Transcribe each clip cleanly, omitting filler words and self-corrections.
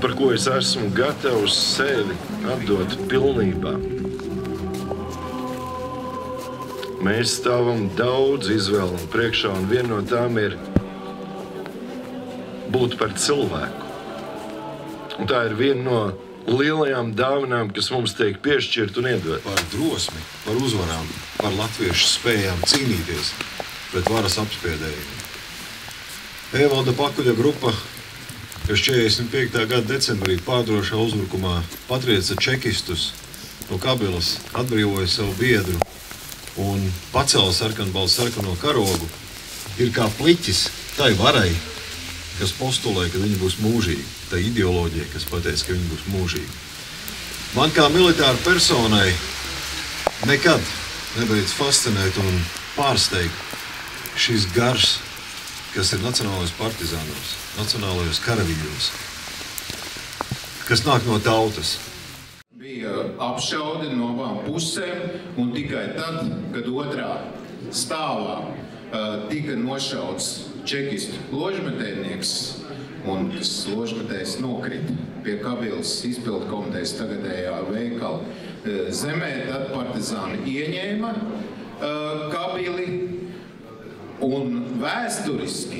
par ko es esmu gatavs sevi atdot pilnībā. Mēs stāvam daudz izvēlu priekšā, un viena no tām ir būt par cilvēku. Un tā ir viena no lielajām dāvanām, kas mums tiek piešķirt un iedot. Par drosmi, par uzvarām, par latviešu spējām cīnīties pret varas apspiedējiem. Evalda Pakuļa grupa, kas 45. gada decembrī pārdrošā uzbrukumā patrieca čekistus no Kabilas, atbrīvoja savu biedru un pacēla sarkano karogu, ir kā pliķis tai varai, kas postulē, ka viņi būs mūžīgi, tai ideoloģija, kas pateica, ka viņi būs mūžīgi. Man kā militāra personai nekad nebeidz fascinēt un pārsteigt šis gars, kas ir nacionālajos partizānos, nacionālajos karavīros, kas nāk no tautas. Bija apšaude no abām pusēm, un tikai tad, kad otrā stāvā tika nošauts čekistu ložmetējnieks, un tas ložmetējs nokrita pie Kabilas izpildu komitejas tagadējā veikala zemē, tad partizāni ieņēma Kabili. Un vēsturiski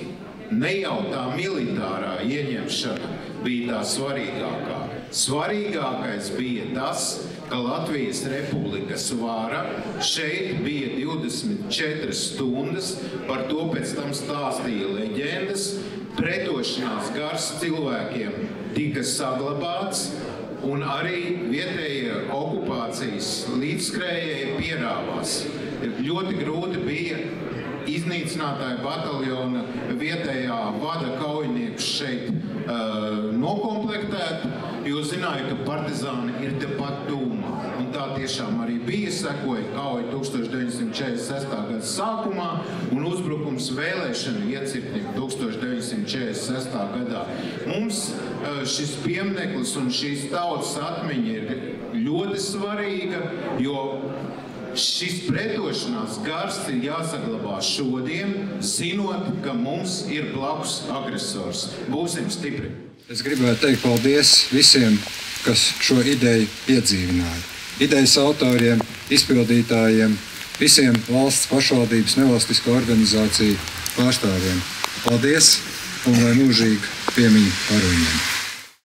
ne jau tā militārā ieņemšana bija tā svarīgākā. Svarīgākais bija tas, ka Latvijas Republikas vara šeit bija 24 stundas, par to pēc tam stāstīja leģendas, pretošanās gars cilvēkiem tika saglabāts, un arī vietējie okupācijas līdzskrējēji pierāvās. Ļoti grūti bija iznīcinātāja bataljona vietējā vada kaujiniekus šeit nokomplektēt, jo zināja, ka partizāni ir tepat tūmā. Un tā tiešām arī bija, sekoja kauja 1946. gada sākumā un uzbrukums vēlēšanu iecirknim 1946. gadā. Mums šis piemineklis un šīs tautas atmiņa ir ļoti svarīga, jo šis pretošanās gars ir jāsaglabā šodien, zinot, ka mums ir blakus agresors. Būsim stipri! Es gribētu teikt paldies visiem, kas šo ideju piedzīvināja. Idejas autoriem, izpildītājiem, visiem valsts pašvaldības nevalstisko organizāciju pārstāvjiem. Paldies un lai mūžīgi piemiņa par viņiem!